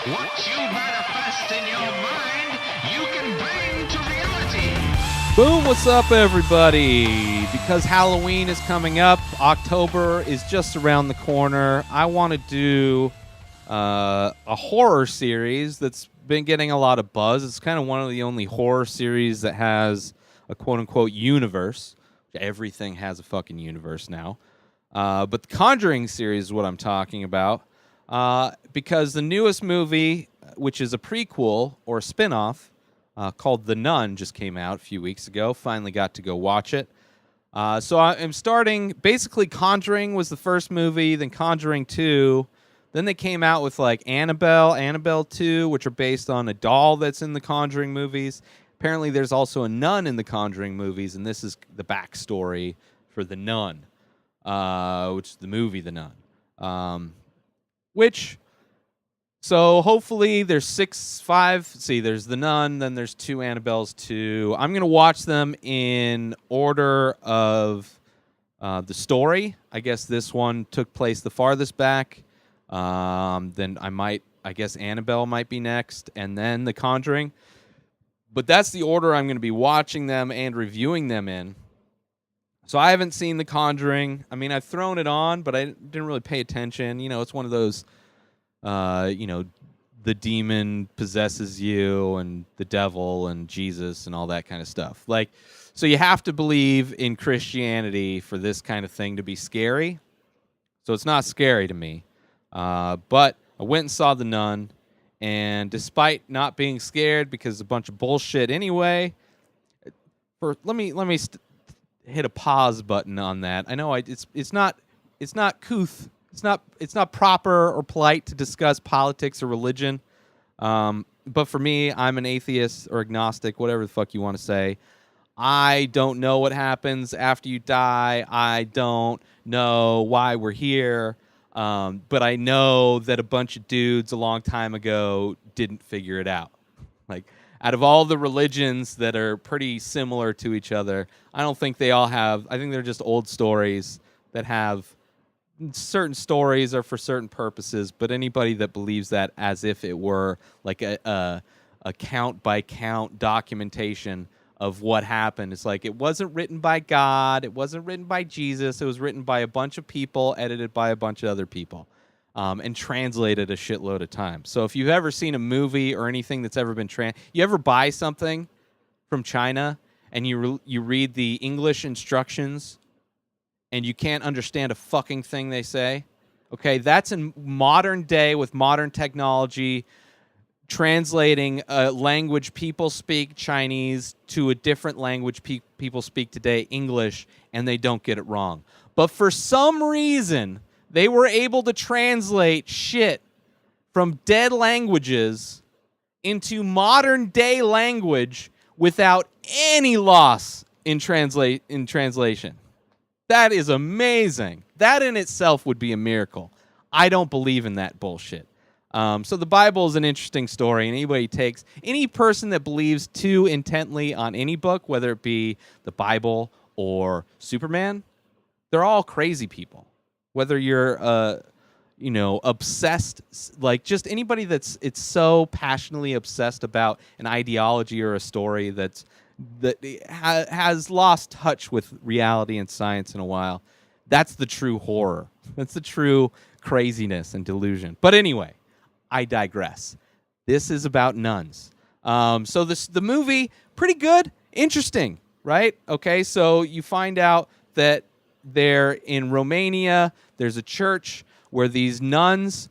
What you manifest in your mind, you can bring to reality. Boom, what's up, everybody? Because Halloween is coming up, October is just around the corner. I want to do a horror series that's been getting a lot of buzz. It's kind of one of the only horror series that has a quote-unquote universe. Everything has a fucking universe now. But the Conjuring series is what I'm talking about. Because the newest movie, which is a prequel or a spin-off, called The Nun, just came out a few weeks ago. Finally got to go watch it. So I'm starting, basically Conjuring was the first movie, then Conjuring 2. Then they came out with like Annabelle 2, which are based on a doll that's in the Conjuring movies. Apparently there's also a nun in the Conjuring movies, and this is the backstory for The Nun, which is the movie The Nun. So hopefully there's there's The Nun, then there's 2 Annabelles 2. I'm going to watch them in order of the story. I guess this one took place the farthest back. Then I guess Annabelle might be next, and then The Conjuring. But that's the order I'm going to be watching them and reviewing them in. So I haven't seen The Conjuring. I mean, I've thrown it on, but I didn't really pay attention. You know, it's one of those, the demon possesses you and the devil and Jesus and all that kind of stuff. Like, so you have to believe in Christianity for this kind of thing to be scary. So it's not scary to me. But I went and saw The Nun, and despite not being scared because it's a bunch of bullshit anyway, let me hit a pause button on that. I know it's not couth. It's not proper or polite to discuss politics or religion. But for me, I'm an atheist or agnostic, whatever the fuck you want to say. I don't know what happens after you die. I don't know why we're here. But I know that a bunch of dudes a long time ago didn't figure it out. Like, out of all the religions that are pretty similar to each other, I don't think they all have. I think they're just old stories that have certain stories are for certain purposes. But anybody that believes that as if it were like a count by count documentation of what happened, it's like it wasn't written by God, it wasn't written by Jesus, it was written by a bunch of people, edited by a bunch of other people, and translated a shitload of times. So if you've ever seen a movie or anything that's ever been you ever buy something from China and you read the English instructions and you can't understand a fucking thing they say, okay, that's in modern day with modern technology, translating a language people speak, Chinese, to a different language people speak today, English, and they don't get it wrong. But for some reason, they were able to translate shit from dead languages into modern day language without any loss in translation. That is amazing. That in itself would be a miracle. I don't believe in that bullshit. So the Bible is an interesting story, and any person that believes too intently on any book, whether it be the Bible or Superman, they're all crazy people. Whether you're, obsessed, like just anybody it's so passionately obsessed about an ideology or a story that has lost touch with reality and science in a while. That's the true horror. That's the true craziness and delusion. But anyway, I digress. This is about nuns. So the movie, pretty good, interesting, right? Okay, so you find out that they're in Romania. There's a church where these nuns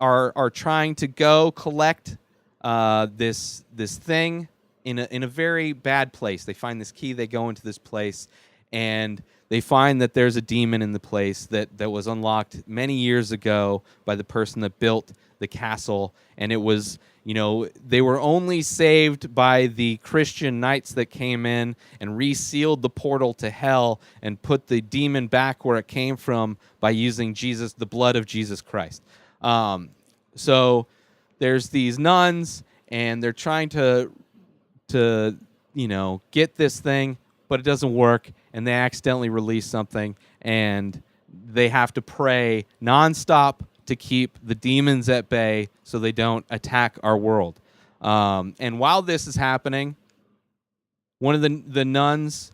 are trying to go collect this thing in a very bad place. They find this key. They go into this place, and they find that there's a demon in the place that was unlocked many years ago by the person that built the castle, and it was, they were only saved by the Christian knights that came in and resealed the portal to hell and put the demon back where it came from by using the blood of Jesus Christ. So there's these nuns, and they're trying to get this thing, but it doesn't work, and they accidentally release something, and they have to pray nonstop to keep the demons at bay so they don't attack our world. And while this is happening, one of the nuns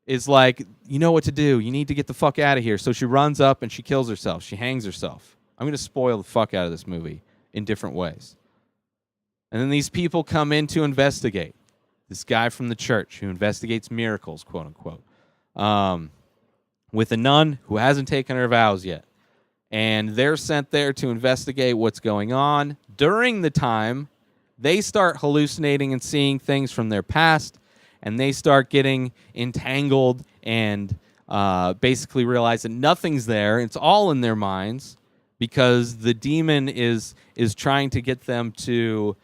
is like, you know what to do. You need to get the fuck out of here. So she runs up and she kills herself. She hangs herself. I'm going to spoil the fuck out of this movie in different ways. And then these people come in to investigate. This guy from the church who investigates miracles, quote unquote, with a nun who hasn't taken her vows yet. And they're sent there to investigate what's going on. During the time, they start hallucinating and seeing things from their past, and they start getting entangled and basically realize that nothing's there. It's all in their minds because the demon is trying to get them to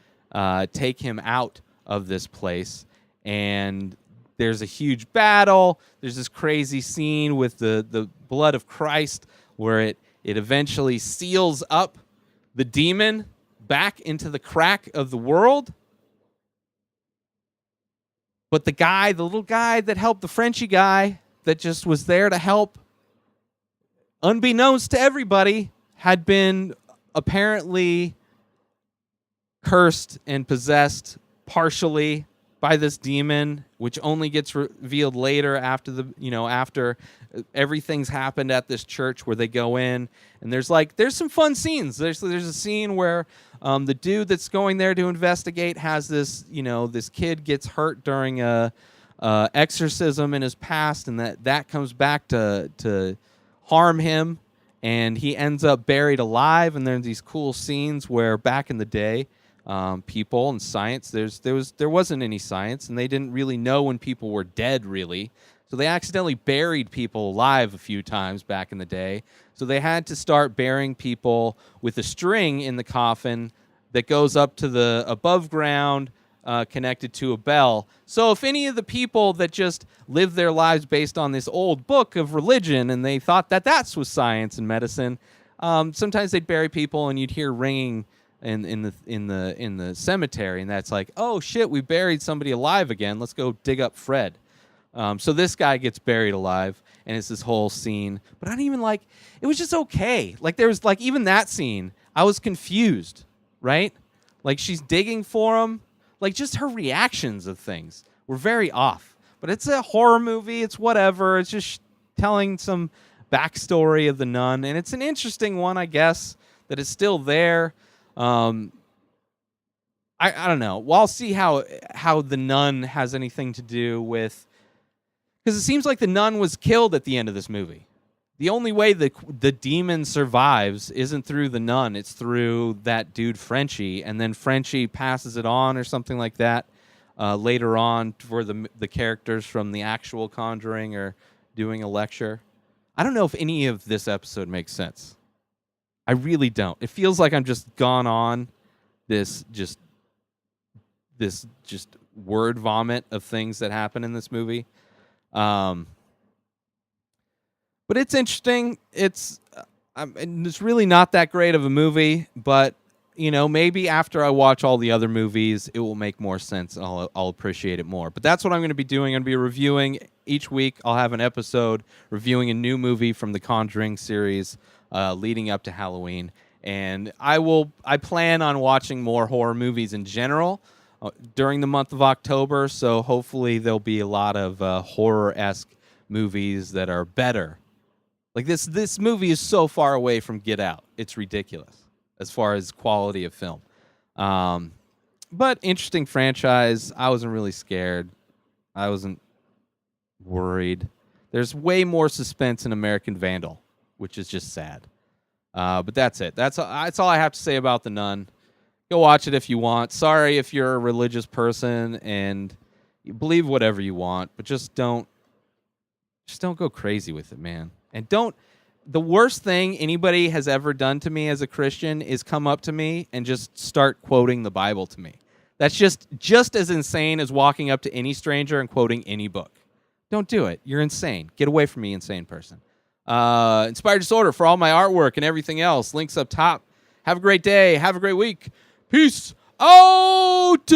take him out of this place. And there's a huge battle. There's this crazy scene with the blood of Christ where it eventually seals up the demon back into the crack of the world. But the little guy that helped, the Frenchy guy that just was there to help, unbeknownst to everybody, had been apparently cursed and possessed partially by this demon, which only gets revealed later after everything's happened at this church where they go in, and there's some fun scenes. There's a scene where the dude that's going there to investigate has this kid gets hurt during a exorcism in his past, and that comes back to harm him, and he ends up buried alive. And there's these cool scenes where back in the day, people and science, there wasn't any science, and they didn't really know when people were dead, really. So they accidentally buried people alive a few times back in the day. So they had to start burying people with a string in the coffin that goes up to the above ground, connected to a bell. So if any of the people that just lived their lives based on this old book of religion and they thought that was science and medicine, sometimes they'd bury people and you'd hear ringing in the cemetery, and that's like, oh shit, we buried somebody alive again. Let's go dig up Fred. So this guy gets buried alive, and it's this whole scene. But I didn't even it was just okay. There was even that scene, I was confused, right? She's digging for him. Just her reactions of things were very off. But it's a horror movie. It's whatever. It's just telling some backstory of the nun, and it's an interesting one, I guess, that is still there. I don't know. Well, I'll see how the nun has anything to do with, because it seems like the nun was killed at the end of this movie. The only way the demon survives isn't through the nun; it's through that dude Frenchie, and then Frenchie passes it on or something like that later on for the characters from the actual Conjuring are doing a lecture. I don't know if any of this episode makes sense. I really don't. It feels like I'm just gone on this word vomit of things that happen in this movie. But it's interesting. It's really not that great of a movie, but maybe after I watch all the other movies, it will make more sense and I'll appreciate it more. But that's what I'm going to be doing. I'm going to be reviewing each week. I'll have an episode reviewing a new movie from the Conjuring series leading up to Halloween. And I plan on watching more horror movies in general during the month of October. So hopefully there'll be a lot of horror-esque movies that are better. This movie is so far away from Get Out. It's ridiculous as far as quality of film. But interesting franchise. I wasn't really scared. I wasn't worried. There's way more suspense in American Vandal, which is just sad. But that's it. That's all I have to say about The Nun. Go watch it if you want. Sorry if you're a religious person and you believe whatever you want, but just don't go crazy with it, man. And the worst thing anybody has ever done to me as a Christian is come up to me and just start quoting the Bible to me. That's just as insane as walking up to any stranger and quoting any book. Don't do it. You're insane. Get away from me, insane person. Inspired Disorder for all my artwork and everything else. Links up top. Have a great day. Have a great week. Peace out.